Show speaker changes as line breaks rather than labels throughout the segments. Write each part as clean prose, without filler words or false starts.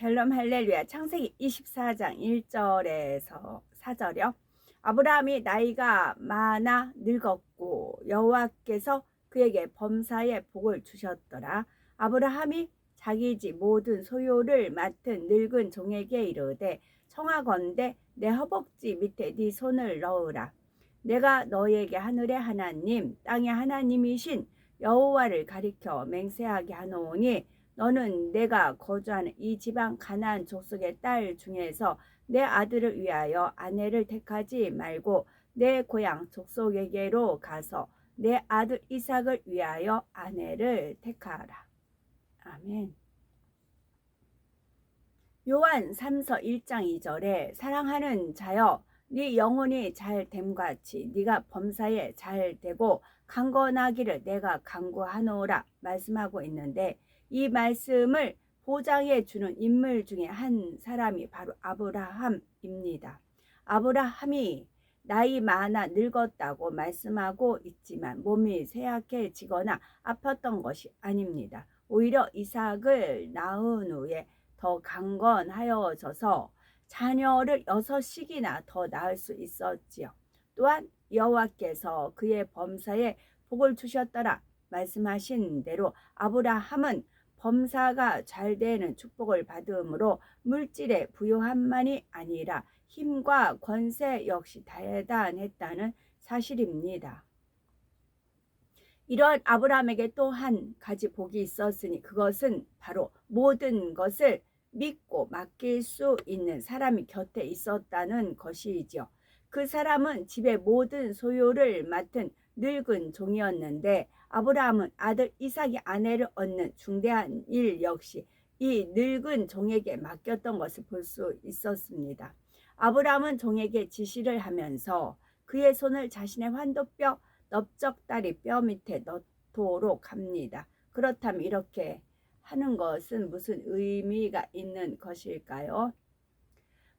샬롬 할렐루야. 창세기 24장 1절에서 4절이요. 아브라함이 나이가 많아 늙었고 여호와께서 그에게 범사에 복을 주셨더라. 아브라함이 자기 집 모든 소유를 맡은 늙은 종에게 이르되 청하건대 내 허벅지 밑에 네 손을 넣으라. 내가 너에게 하늘의 하나님 땅의 하나님이신 여호와를 가리켜 맹세하게 하노니 너는 내가 거주하는 이 지방 가나안 족속의 딸 중에서 내 아들을 위하여 아내를 택하지 말고 내 고향 족속에게로 가서 내 아들 이삭을 위하여 아내를 택하라. 아멘. 요한 3서 1장 2절에 사랑하는 자여 네 영혼이 잘 됨같이 네가 범사에 잘 되고 강건하기를 내가 간구하노라 말씀하고 있는데, 이 말씀을 보장해 주는 인물 중에 한 사람이 바로 아브라함입니다. 아브라함이 나이 많아 늙었다고 말씀하고 있지만 몸이 쇠약해지거나 아팠던 것이 아닙니다. 오히려 이삭을 낳은 후에 더 강건하여져서 자녀를 6씩이나 더 낳을 수 있었지요. 또한 여호와께서 그의 범사에 복을 주셨더라 말씀하신 대로 아브라함은 범사가 잘 되는 축복을 받음으로 물질의 부요함만이 아니라 힘과 권세 역시 대단했다는 사실입니다. 이런 아브라함에게 또 한 가지 복이 있었으니 그것은 바로 모든 것을 믿고 맡길 수 있는 사람이 곁에 있었다는 것이지요. 그 사람은 집의 모든 소유를 맡은 늙은 종이었는데 아브라함은 아들 이삭이 아내를 얻는 중대한 일 역시 이 늙은 종에게 맡겼던 것을 볼 수 있었습니다. 아브라함은 종에게 지시를 하면서 그의 손을 자신의 환도뼈 넓적다리 뼈 밑에 넣도록 합니다. 그렇다면 이렇게 하는 것은 무슨 의미가 있는 것일까요?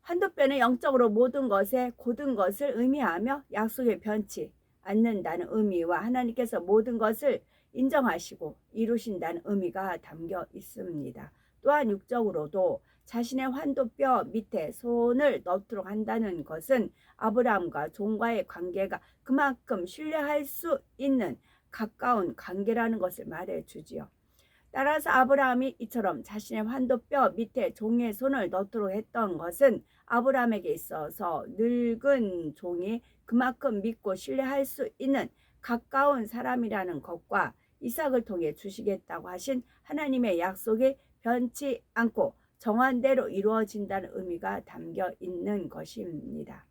환도뼈는 영적으로 모든 것에 고든 것을 의미하며 약속에 변치 않는다는 의미와 하나님께서 모든 것을 인정하시고 이루신다는 의미가 담겨 있습니다. 또한 육적으로도 자신의 환도뼈 밑에 손을 넣도록 한다는 것은 아브라함과 종과의 관계가 그만큼 신뢰할 수 있는 가까운 관계라는 것을 말해주지요. 따라서 아브라함이 이처럼 자신의 환도뼈 밑에 종의 손을 넣도록 했던 것은 아브라함에게 있어서 늙은 종이 그만큼 믿고 신뢰할 수 있는 가까운 사람이라는 것과 이삭을 통해 주시겠다고 하신 하나님의 약속이 변치 않고 정한 대로 이루어진다는 의미가 담겨 있는 것입니다.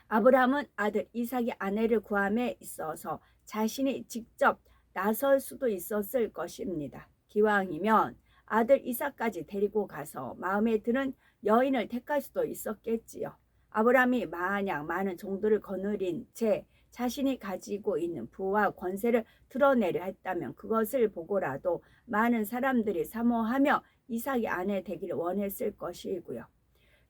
아브라함은 아들 이삭이 아내를 구함에 있어서 자신이 직접 나설 수도 있었을 것입니다. 기왕이면 아들 이삭까지 데리고 가서 마음에 드는 여인을 택할 수도 있었겠지요. 아브라함이 만약 많은 종들을 거느린 채 자신이 가지고 있는 부와 권세를 드러내려 했다면 그것을 보고라도 많은 사람들이 사모하며 이삭이 아내 되기를 원했을 것이고요.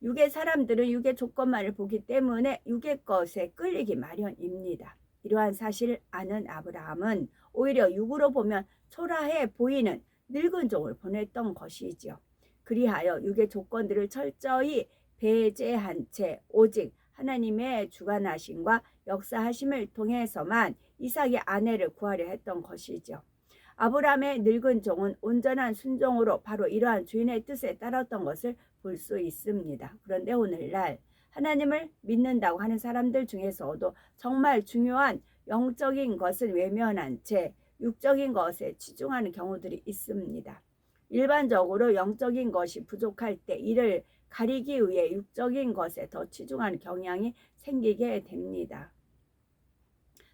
육의 사람들은 육의 조건만을 보기 때문에 육의 것에 끌리기 마련입니다. 이러한 사실을 아는 아브라함은 오히려 육으로 보면 초라해 보이는 늙은 종을 보냈던 것이지요. 그리하여 육의 조건들을 철저히 배제한 채 오직 하나님의 주관하심과 역사하심을 통해서만 이삭의 아내를 구하려 했던 것이죠. 아브라함의 늙은 종은 온전한 순종으로 바로 이러한 주인의 뜻에 따랐던 것을 볼 수 있습니다. 그런데 오늘날 하나님을 믿는다고 하는 사람들 중에서도 정말 중요한 영적인 것은 외면한 채 육적인 것에 치중하는 경우들이 있습니다. 일반적으로 영적인 것이 부족할 때 이를 가리기 위해 육적인 것에 더 치중하는 경향이 생기게 됩니다.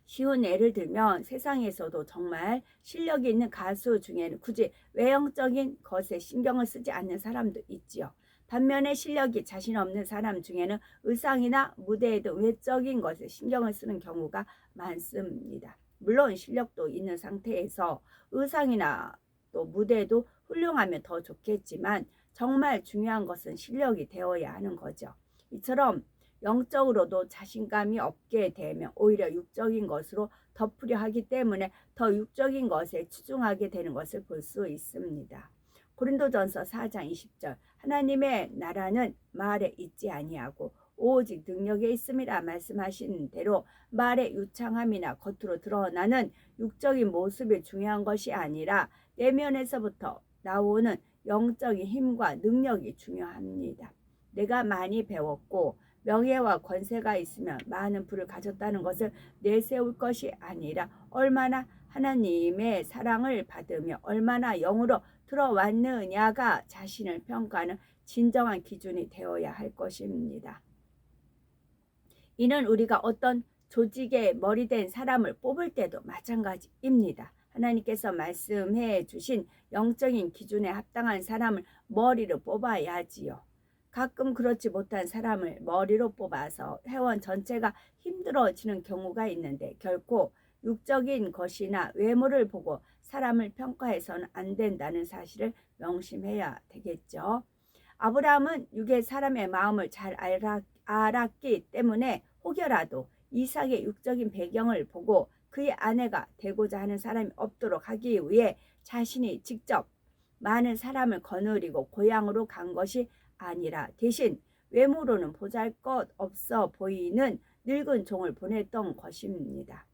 쉬운 예를 들면 세상에서도 정말 실력이 있는 가수 중에는 굳이 외형적인 것에 신경을 쓰지 않는 사람도 있지요. 반면에 실력이 자신 없는 사람 중에는 의상이나 무대에도 외적인 것에 신경을 쓰는 경우가 많습니다. 물론 실력도 있는 상태에서 의상이나 또 무대도 훌륭하면 더 좋겠지만 정말 중요한 것은 실력이 되어야 하는 거죠. 이처럼 영적으로도 자신감이 없게 되면 오히려 육적인 것으로 덮으려 하기 때문에 더 육적인 것에 치중하게 되는 것을 볼 수 있습니다. 고린도전서 4장 20절 하나님의 나라는 말에 있지 아니하고 오직 능력에 있음이라 말씀하신 대로 말의 유창함이나 겉으로 드러나는 육적인 모습이 중요한 것이 아니라 내면에서부터 나오는 영적인 힘과 능력이 중요합니다. 내가 많이 배웠고 명예와 권세가 있으면 많은 부를 가졌다는 것을 내세울 것이 아니라 얼마나 하나님의 사랑을 받으며 얼마나 영으로 들어왔느냐가 자신을 평가하는 진정한 기준이 되어야 할 것입니다. 이는 우리가 어떤 조직의 머리된 사람을 뽑을 때도 마찬가지입니다. 하나님께서 말씀해 주신 영적인 기준에 합당한 사람을 머리로 뽑아야지요. 가끔 그렇지 못한 사람을 머리로 뽑아서 회원 전체가 힘들어지는 경우가 있는데 결코 육적인 것이나 외모를 보고 사람을 평가해서는 안 된다는 사실을 명심해야 되겠죠. 아브라함은 육의 사람의 마음을 잘 알았기 때문에 혹여라도 이삭의 육적인 배경을 보고 그의 아내가 되고자 하는 사람이 없도록 하기 위해 자신이 직접 많은 사람을 거느리고 고향으로 간 것이 아니라 대신 외모로는 보잘것없어 보이는 늙은 종을 보냈던 것입니다.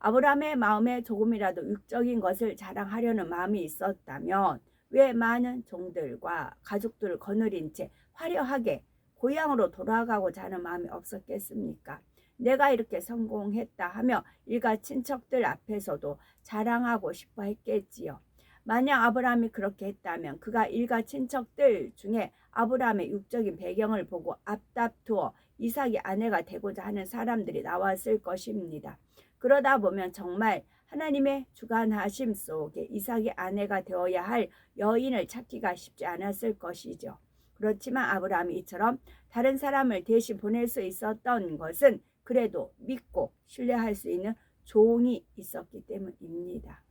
아브라함의 마음에 조금이라도 육적인 것을 자랑하려는 마음이 있었다면 왜 많은 종들과 가족들을 거느린 채 화려하게 고향으로 돌아가고자 하는 마음이 없었겠습니까? 내가 이렇게 성공했다 하며 일가 친척들 앞에서도 자랑하고 싶어 했겠지요. 만약 아브라함이 그렇게 했다면 그가 일가 친척들 중에 아브라함의 육적인 배경을 보고 앞다투어 이삭의 아내가 되고자 하는 사람들이 나왔을 것입니다. 그러다 보면 정말 하나님의 주관하심 속에 이삭의 아내가 되어야 할 여인을 찾기가 쉽지 않았을 것이죠. 그렇지만 아브라함이 이처럼 다른 사람을 대신 보낼 수 있었던 것은 그래도 믿고 신뢰할 수 있는 종이 있었기 때문입니다.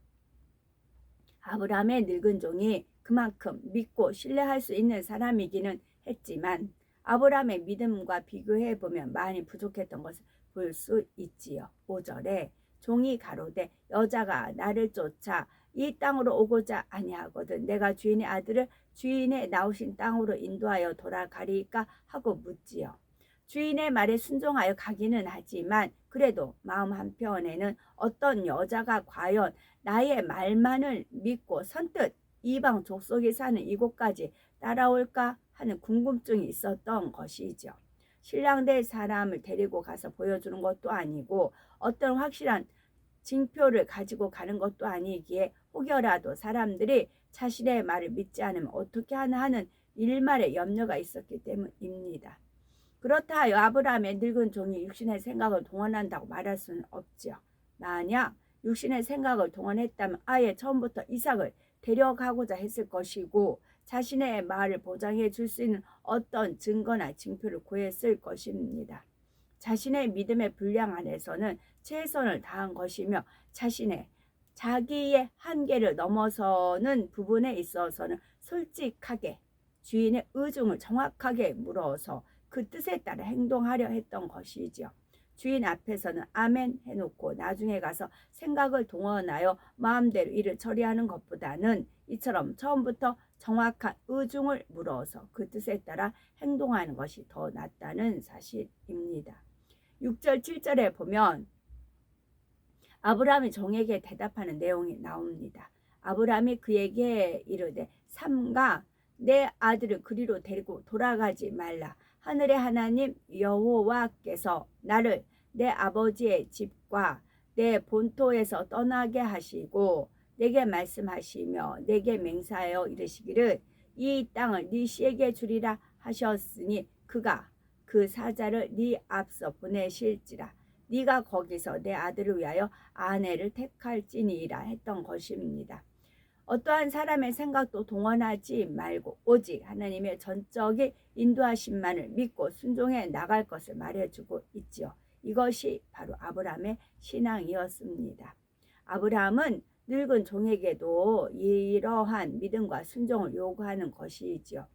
아브라함의 늙은 종이 그만큼 믿고 신뢰할 수 있는 사람이기는 했지만 아브라함의 믿음과 비교해 보면 많이 부족했던 것을 볼 수 있지요. 5절에 종이 가로되 여자가 나를 쫓아 이 땅으로 오고자 아니하거든 내가 주인의 아들을 주인의 나오신 땅으로 인도하여 돌아가리까 하고 묻지요. 주인의 말에 순종하여 가기는 하지만 그래도 마음 한편에는 어떤 여자가 과연 나의 말만을 믿고 선뜻 이방 족속에 사는 이곳까지 따라올까 하는 궁금증이 있었던 것이죠. 신랑 될 사람을 데리고 가서 보여주는 것도 아니고 어떤 확실한 징표를 가지고 가는 것도 아니기에 혹여라도 사람들이 자신의 말을 믿지 않으면 어떻게 하나 하는 일말의 염려가 있었기 때문입니다. 그렇다 하여 아브라함의 늙은 종이 육신의 생각을 동원한다고 말할 수는 없죠. 만약 육신의 생각을 동원했다면 아예 처음부터 이삭을 데려가고자 했을 것이고 자신의 말을 보장해 줄 수 있는 어떤 증거나 징표를 구했을 것입니다. 자신의 믿음의 분량 안에서는 최선을 다한 것이며 자기의 한계를 넘어서는 부분에 있어서는 솔직하게 주인의 의중을 정확하게 물어서 그 뜻에 따라 행동하려 했던 것이지요. 주인 앞에서는 아멘 해놓고 나중에 가서 생각을 동원하여 마음대로 일을 처리하는 것보다는 이처럼 처음부터 정확한 의중을 물어서 그 뜻에 따라 행동하는 것이 더 낫다는 사실입니다. 6절 7절에 보면 아브라함이 종에게 대답하는 내용이 나옵니다. 아브라함이 그에게 이르되 삼가 내 아들을 그리로 데리고 돌아가지 말라. 하늘의 하나님 여호와께서 나를 내 아버지의 집과 내 본토에서 떠나게 하시고 내게 말씀하시며 내게 맹세하여 이르시기를 이 땅을 네 씨에게 주리라 하셨으니 그가 그 사자를 네 앞서 보내실지라 네가 거기서 내 아들을 위하여 아내를 택할지니라 했던 것입니다. 어떠한 사람의 생각도 동원하지 말고 오직 하나님의 전적인 인도하심만을 믿고 순종해 나갈 것을 말해주고 있지요. 이것이 바로 아브라함의 신앙이었습니다. 아브라함은 늙은 종에게도 이러한 믿음과 순종을 요구하는 것이지요.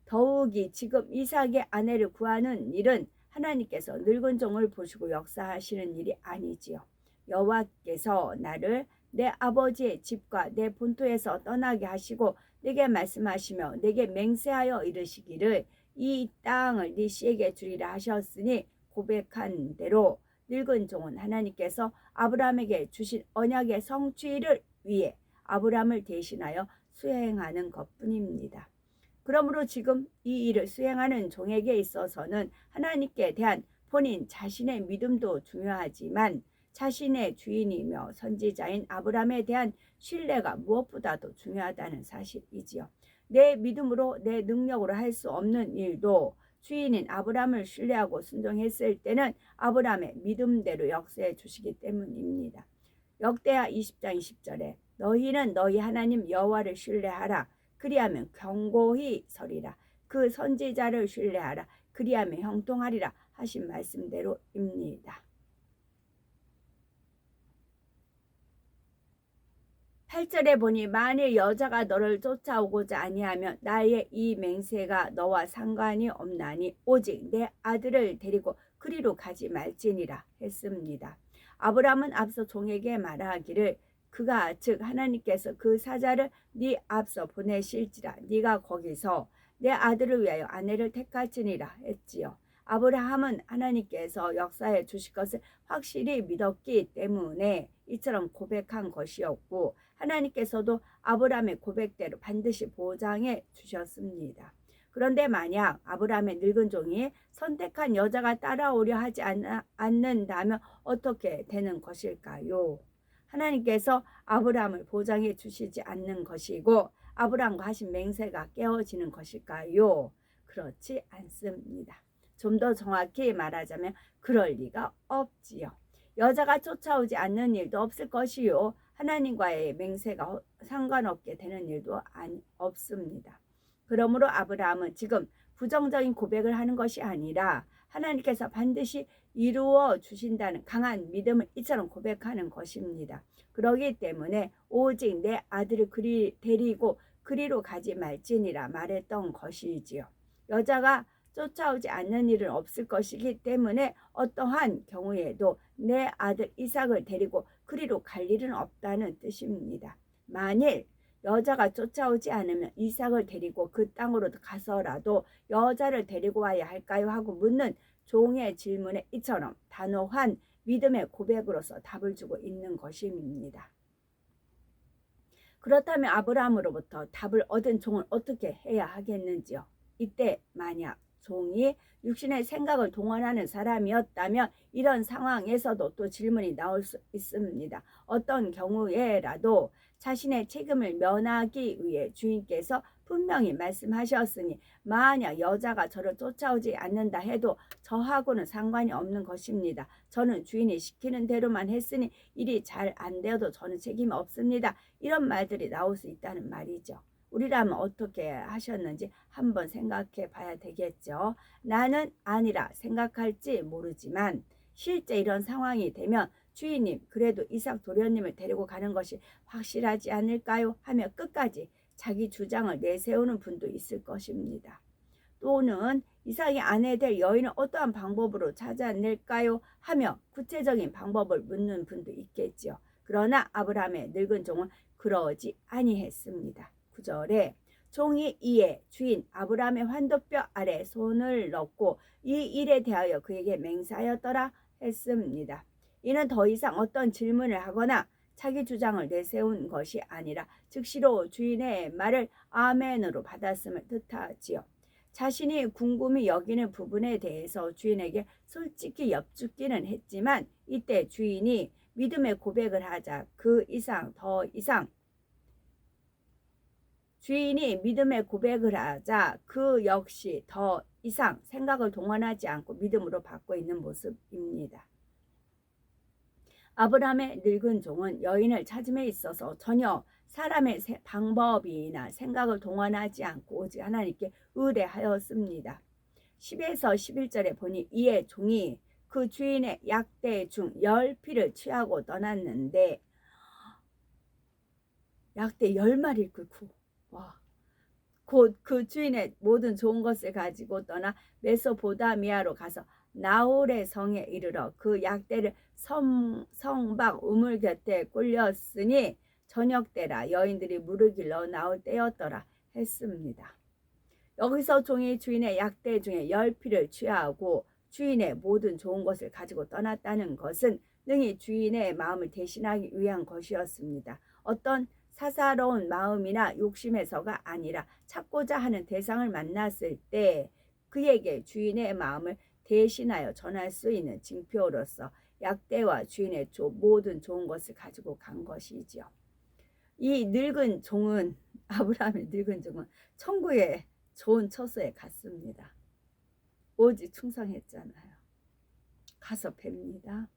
더욱이 지금 이삭의 아내를 구하는 일은 하나님께서 늙은 종을 보시고 역사하시는 일이 아니지요. 여호와께서 나를 내 아버지의 집과 내 본토에서 떠나게 하시고 내게 말씀하시며 내게 맹세하여 이르시기를 이 땅을 네 씨에게 주리라 하셨으니 고백한 대로 늙은 종은 하나님께서 아브라함에게 주신 언약의 성취를 위해 아브라함을 대신하여 수행하는 것뿐입니다. 그러므로 지금 이 일을 수행하는 종에게 있어서는 하나님께 대한 본인 자신의 믿음도 중요하지만 자신의 주인이며 선지자인 아브라함에 대한 신뢰가 무엇보다도 중요하다는 사실이지요. 내 믿음으로 내 능력으로 할 수 없는 일도 주인인 아브라함을 신뢰하고 순종했을 때는 아브라함의 믿음대로 역사해 주시기 때문입니다. 역대하 20장 20절에 너희는 너희 하나님 여호와를 신뢰하라. 그리하면 견고히 서리라. 그 선지자를 신뢰하라. 그리하면 형통하리라 하신 말씀대로입니다. 8절에 보니 만일 여자가 너를 쫓아오고자 아니하면 나의 이 맹세가 너와 상관이 없나니 오직 내 아들을 데리고 그리로 가지 말지니라 했습니다. 아브라함은 앞서 종에게 말하기를 그가 즉 하나님께서 그 사자를 네 앞서 보내실지라 네가 거기서 내 아들을 위하여 아내를 택할지니라 했지요. 아브라함은 하나님께서 역사해 주실 것을 확실히 믿었기 때문에 이처럼 고백한 것이었고 하나님께서도 아브라함의 고백대로 반드시 보장해 주셨습니다. 그런데 만약 아브라함의 늙은 종이 선택한 여자가 따라오려 하지 않는다면 어떻게 되는 것일까요? 하나님께서 아브라함을 보장해 주시지 않는 것이고 아브라함과 하신 맹세가 깨어지는 것일까요? 그렇지 않습니다. 좀 더 정확히 말하자면 그럴 리가 없지요. 여자가 쫓아오지 않는 일도 없을 것이요. 하나님과의 맹세가 상관없게 되는 일도 없습니다. 그러므로 아브라함은 지금 부정적인 고백을 하는 것이 아니라 하나님께서 반드시 이루어 주신다는 강한 믿음을 이처럼 고백하는 것입니다. 그러기 때문에 오직 내 아들을 데리고 그리로 가지 말지니라 말했던 것이지요. 여자가 쫓아오지 않는 일은 없을 것이기 때문에 어떠한 경우에도 내 아들 이삭을 데리고 그리로 갈 일은 없다는 뜻입니다. 만일 여자가 쫓아오지 않으면 이삭을 데리고 그 땅으로 가서라도 여자를 데리고 와야 할까요? 하고 묻는 종의 질문에 이처럼 단호한 믿음의 고백으로서 답을 주고 있는 것입니다. 그렇다면 아브라함으로부터 답을 얻은 종은 어떻게 해야 하겠는지요? 이때 만약 종이 육신의 생각을 동원하는 사람이었다면 이런 상황에서도 또 질문이 나올 수 있습니다. 어떤 경우에라도 자신의 책임을 면하기 위해 주인께서 분명히 말씀하셨으니 만약 여자가 저를 쫓아오지 않는다 해도 저하고는 상관이 없는 것입니다. 저는 주인이 시키는 대로만 했으니 일이 잘 안 되어도 저는 책임이 없습니다. 이런 말들이 나올 수 있다는 말이죠. 우리라면 어떻게 하셨는지 한번 생각해 봐야 되겠죠. 나는 아니라 생각할지 모르지만 실제 이런 상황이 되면 주인님 그래도 이삭 도련님을 데리고 가는 것이 확실하지 않을까요? 하며 끝까지 자기 주장을 내세우는 분도 있을 것입니다. 또는 이삭의 아내 될 여인을 어떠한 방법으로 찾아낼까요? 하며 구체적인 방법을 묻는 분도 있겠지요. 그러나 아브라함의 늙은 종은 그러지 아니했습니다. 9절에 종이 이에 주인 아브라함의 환도뼈 아래 손을 넣고 이 일에 대하여 그에게 맹세하였더라 했습니다. 이는 더 이상 어떤 질문을 하거나 자기 주장을 내세운 것이 아니라 즉시로 주인의 말을 아멘으로 받았음을 뜻하지요. 자신이 궁금히 여기는 부분에 대해서 주인에게 솔직히 엽죽기는 했지만 이때 주인이 믿음의 고백을 하자 그 이상 더 이상 주인이 믿음의 고백을 하자 그 역시 더 이상 생각을 동원하지 않고 믿음으로 받고 있는 모습입니다. 아브라함의 늙은 종은 여인을 찾음에 있어서 전혀 사람의 방법이나 생각을 동원하지 않고 오직 하나님께 의뢰하였습니다. 10에서 11절에 보니 이에 종이 그 주인의 약대 중 10피를 취하고 떠났는데 약대 10마리를 끌고 곧 그 주인의 모든 좋은 것을 가지고 떠나 메소포다미아로 가서 나홀의 성에 이르러 그 약대를 성박 우물 곁에 꿀렸으니 저녁 때라 여인들이 물을 길러 나올 때였더라 했습니다. 여기서 종이 주인의 약대 중에 10피를 취하고 주인의 모든 좋은 것을 가지고 떠났다는 것은 능히 주인의 마음을 대신하기 위한 것이었습니다. 어떤 사사로운 마음이나 욕심에서가 아니라 찾고자 하는 대상을 만났을 때 그에게 주인의 마음을 대신하여 전할 수 있는 징표로서 약대와 주인의 모든 좋은 것을 가지고 간 것이지요. 이 늙은 종은 아브라함의 늙은 종은 천국의 좋은 처소에 갔습니다. 오직 충성했잖아요. 가서 뵙니다.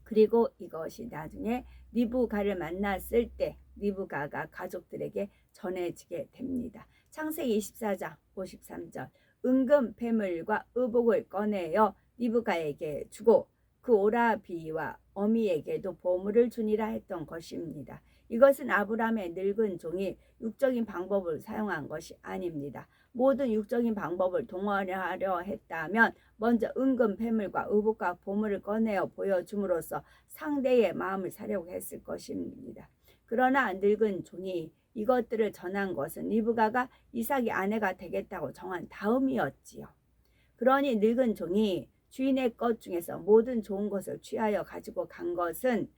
그리고 이것이 나중에 리브가를 만났을 때 리브가가 가족들에게 전해지게 됩니다. 창세기 24장 53절 은금 패물과 의복을 꺼내어 리브가에게 주고 그 오라비와 어미에게도 보물을 주니라 했던 것입니다. 이것은 아브라함의 늙은 종이 육적인 방법을 사용한 것이 아닙니다. 모든 육적인 방법을 동원하려 했다면 먼저 은금 패물과 의복과 보물을 꺼내어 보여줌으로써 상대의 마음을 사려고 했을 것입니다. 그러나 늙은 종이 이것들을 전한 것은 리브가가 이삭의 아내가 되겠다고 정한 다음이었지요. 그러니 늙은 종이 주인의 것 중에서 모든 좋은 것을 취하여 가지고 간 것은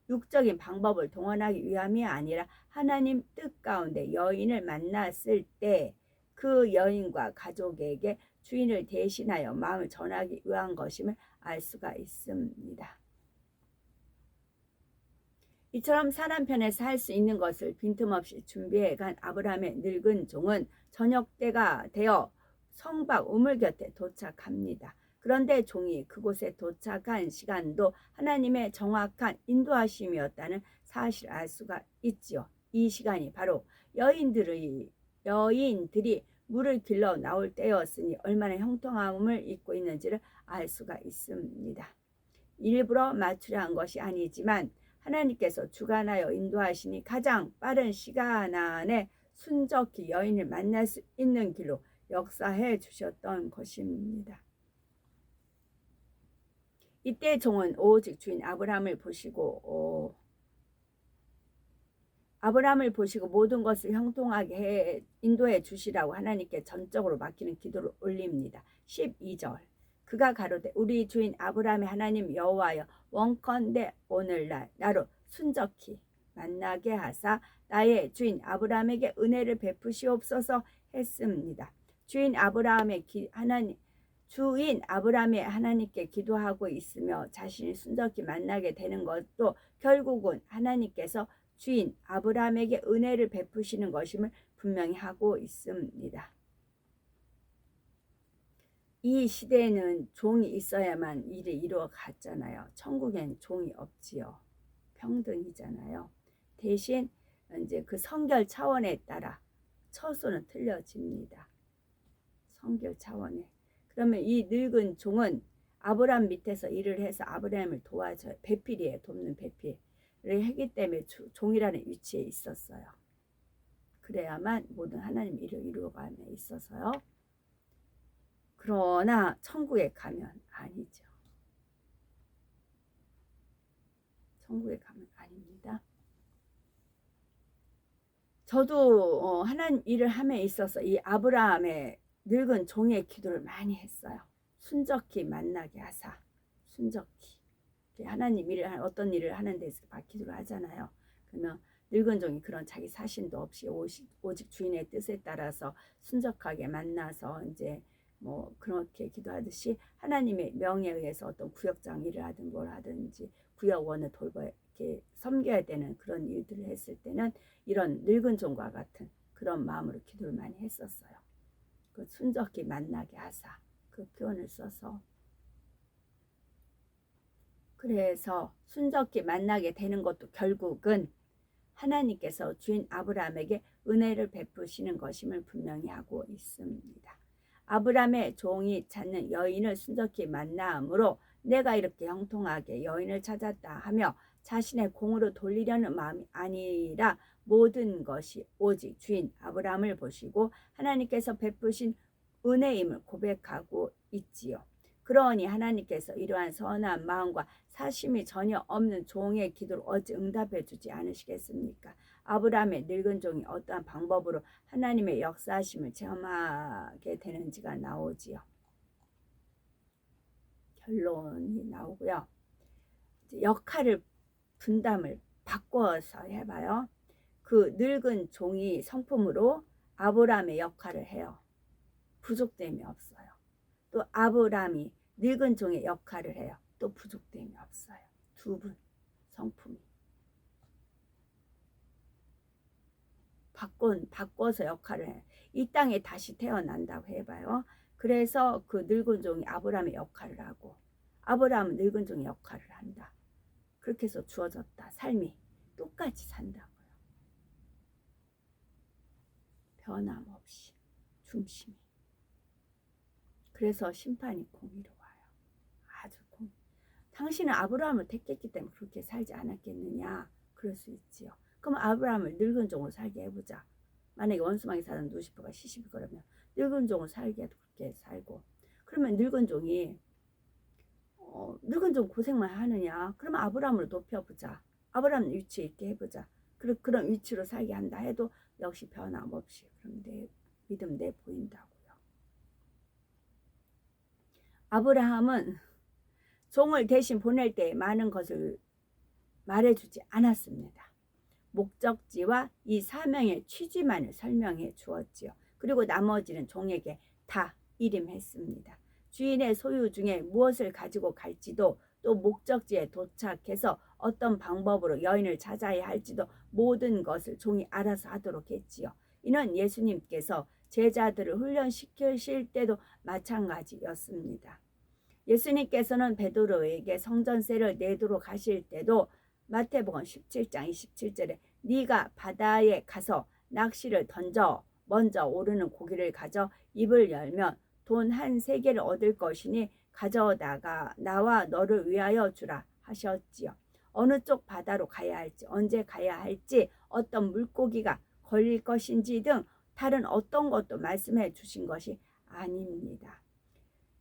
육적인 방법을 동원하기 위함이 아니라 하나님 뜻 가운데 여인을 만났을 때 그 여인과 가족에게 주인을 대신하여 마음을 전하기 위한 것임을 알 수가 있습니다. 이처럼 사람 편에서 할 수 있는 것을 빈틈없이 준비해 간 아브라함의 늙은 종은 저녁 때가 되어 성박 우물 곁에 도착합니다. 그런데 종이 그곳에 도착한 시간도 하나님의 정확한 인도하심이었다는 사실을 알 수가 있지요. 이 시간이 바로 여인들이 물을 길러 나올 때였으니 얼마나 형통함을 입고 있는지를 알 수가 있습니다. 일부러 맞추려 한 것이 아니지만 하나님께서 주관하여 인도하시니 가장 빠른 시간 안에 순적히 여인을 만날 수 있는 길로 역사해 주셨던 것입니다. 이때 종은 오직 주인 아브라함을 보시고 모든 것을 형통하게 인도해 주시라고 하나님께 전적으로 맡기는 기도를 올립니다. 12절 그가 가로되 우리 주인 아브라함의 하나님 여호와여 원컨대 오늘날 나로 순적히 만나게 하사 나의 주인 아브라함에게 은혜를 베푸시옵소서 했습니다. 주인 아브라함의 하나님께 기도하고 있으며 자신이 순적히 만나게 되는 것도 결국은 하나님께서 주인 아브라함에게 은혜를 베푸시는 것임을 분명히 하고 있습니다. 이 시대에는 종이 있어야만 일이 이루어갔잖아요. 천국엔 종이 없지요. 평등이잖아요. 대신 이제 그 성결 차원에 따라 처소는 틀려집니다. 성결 차원에. 그러면 이 늙은 종은 아브라함 밑에서 일을 해서 아브라함을 도와줘요. 배필이에요. 돕는 배필을 했기 때문에 종이라는 위치에 있었어요. 그래야만 모든 하나님 일을 이루어가며 있어서요. 그러나 천국에 가면 아니죠. 천국에 가면 아닙니다. 저도 하나님 일을 함에 있어서 이 아브라함의 늙은 종의 기도를 많이 했어요. 순적히 만나게 하사. 순적히. 하나님 일을 어떤 일을 하는 데서 기도를 하잖아요. 그러면 늙은 종이 그런 자기 사신도 없이 오직 주인의 뜻에 따라서 순적하게 만나서 이제 뭐 그렇게 기도하듯이 하나님의 명에 의해서 어떤 구역장 일을 하든 뭘 하든지 구역원을 돌봐 이렇게 섬겨야 되는 그런 일들을 했을 때는 이런 늙은 종과 같은 그런 마음으로 기도를 많이 했었어요. 그 순적히 만나게 하사 그 표현을 써서 그래서 순적히 만나게 되는 것도 결국은 하나님께서 주인 아브라함에게 은혜를 베푸시는 것임을 분명히 하고 있습니다. 아브라함의 종이 찾는 여인을 순적히 만남으로 내가 이렇게 형통하게 여인을 찾았다 하며 자신의 공으로 돌리려는 마음이 아니라 모든 것이 오직 주인 아브라함을 보시고 하나님께서 베푸신 은혜임을 고백하고 있지요. 그러니 하나님께서 이러한 선한 마음과 사심이 전혀 없는 종의 기도를 어찌 응답해 주지 않으시겠습니까? 아브라함의 늙은 종이 어떠한 방법으로 하나님의 역사하심을 체험하게 되는지가 나오지요. 결론이 나오고요. 역할을 분담을 바꿔서 해봐요. 그 늙은 종이 성품으로 아브라함의 역할을 해요. 부족됨이 없어요. 또 아브라함이 늙은 종의 역할을 해요. 또 부족됨이 없어요. 두 분 성품이 바꿔서 역할을 해요. 이 땅에 다시 태어난다고 해봐요. 그래서 그 늙은 종이 아브라함의 역할을 하고 아브라함은 늙은 종의 역할을 한다. 그렇게 해서 주어졌다. 삶이 똑같이 산다고요. 변함없이 중심이. 그래서 심판이 공의로워요. 아주 공의. 당신은 아브라함을 택했기 때문에 그렇게 살지 않았겠느냐. 그럴 수 있지요. 그럼 아브라함을 늙은 종으로 살게 해보자. 만약에 원수막에 사는 루시퍼가 시집이 그러면 늙은 종으로 살게 해도 그렇게 살고, 그러면 늙은 종이 늙은 종 고생만 하느냐. 그러면 아브라함으로 높여보자. 아브라함 위치에 있게 해보자. 그런 위치로 살게 한다 해도 역시 변함없이 그럼 내 믿음 내 보인다고요. 아브라함은 종을 대신 보낼 때 많은 것을 말해주지 않았습니다. 목적지와 이 사명의 취지만을 설명해 주었지요. 그리고 나머지는 종에게 다 일임했습니다. 주인의 소유 중에 무엇을 가지고 갈지도, 또 목적지에 도착해서 어떤 방법으로 여인을 찾아야 할지도 모든 것을 종이 알아서 하도록 했지요. 이는 예수님께서 제자들을 훈련시키실 때도 마찬가지였습니다. 예수님께서는 베드로에게 성전세를 내도록 하실 때도 마태복음 17장 27절에 네가 바다에 가서 낚시를 던져 먼저 오르는 고기를 가져 입을 열면 돈 한 세개를 얻을 것이니 가져다가 나와 너를 위하여 주라 하셨지요. 어느 쪽 바다로 가야 할지, 언제 가야 할지, 어떤 물고기가 걸릴 것인지 등 다른 어떤 것도 말씀해 주신 것이 아닙니다.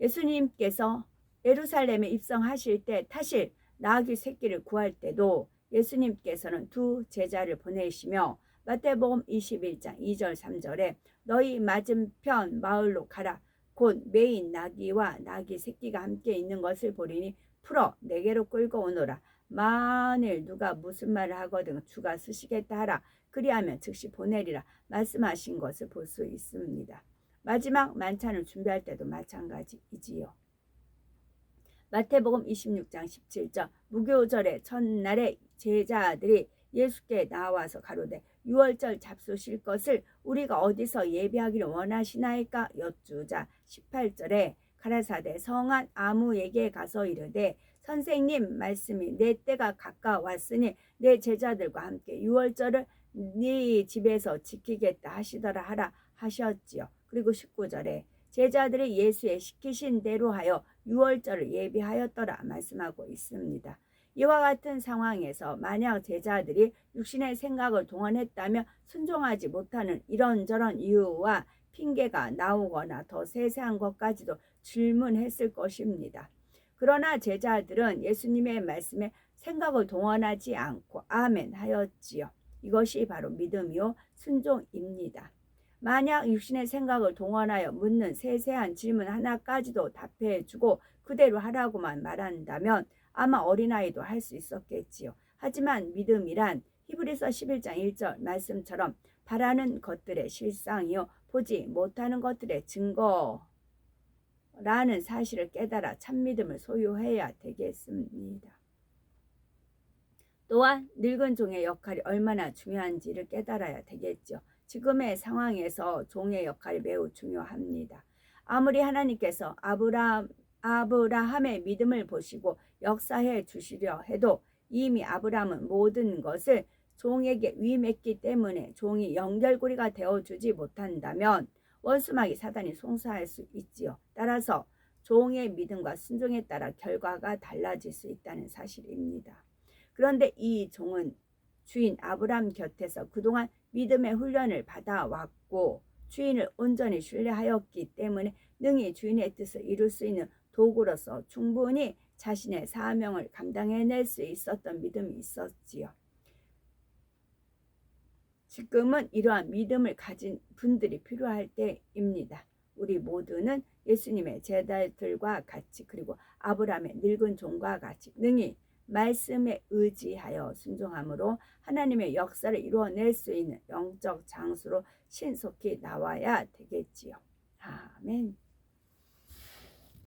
예수님께서 예루살렘에 입성하실 때 타실 나귀 새끼를 구할 때도 예수님께서는 두 제자를 보내시며 마태복음 21장 2절 3절에 너희 맞은편 마을로 가라. 곧 메인 나귀와 나귀 새끼가 함께 있는 것을 보리니 풀어 내게로 끌고 오너라. 만일 누가 무슨 말을 하거든 주가 쓰시겠다 하라. 그리하면 즉시 보내리라 말씀하신 것을 볼 수 있습니다. 마지막 만찬을 준비할 때도 마찬가지이지요. 마태복음 26장 17절 무교절의 첫날에 제자들이 예수께 나와서 가로되 유월절 잡수실 것을 우리가 어디서 예비하기를 원하시나이까 여쭈자 18절에 가라사대 성한 아무에게 가서 이르되 선생님 말씀이 내 때가 가까웠으니 내 제자들과 함께 유월절을 네 집에서 지키겠다 하시더라 하라 하셨지요. 그리고 19절에 제자들이 예수의 시키신 대로 하여 유월절을 예비하였더라 말씀하고 있습니다. 이와 같은 상황에서 만약 제자들이 육신의 생각을 동원했다면 순종하지 못하는 이런저런 이유와 핑계가 나오거나 더 세세한 것까지도 질문했을 것입니다. 그러나 제자들은 예수님의 말씀에 생각을 동원하지 않고 아멘 하였지요. 이것이 바로 믿음이요 순종입니다. 만약 육신의 생각을 동원하여 묻는 세세한 질문 하나까지도 답해주고 그대로 하라고만 말한다면 아마 어린아이도 할 수 있었겠지요. 하지만 믿음이란 히브리서 11장 1절 말씀처럼 바라는 것들의 실상이요 보지 못하는 것들의 증거라는 사실을 깨달아 참믿음을 소유해야 되겠습니다. 또한 늙은 종의 역할이 얼마나 중요한지를 깨달아야 되겠죠. 지금의 상황에서 종의 역할이 매우 중요합니다. 아무리 하나님께서 아브라함의 믿음을 보시고 역사해 주시려 해도 이미 아브라함은 모든 것을 종에게 위임했기 때문에 종이 연결고리가 되어주지 못한다면 원수마귀 사단이 송사할 수 있지요. 따라서 종의 믿음과 순종에 따라 결과가 달라질 수 있다는 사실입니다. 그런데 이 종은 주인 아브라함 곁에서 그동안 믿음의 훈련을 받아왔고 주인을 온전히 신뢰하였기 때문에 능히 주인의 뜻을 이룰 수 있는 도구로서 충분히 자신의 사명을 감당해낼 수 있었던 믿음이 있었지요. 지금은 이러한 믿음을 가진 분들이 필요할 때입니다. 우리 모두는 예수님의 제자들과 같이 그리고 아브라함의 늙은 종과 같이 능히 말씀에 의지하여 순종함으로 하나님의 역사를 이루어낼 수 있는 영적 장수로 신속히 나와야 되겠지요. 아멘.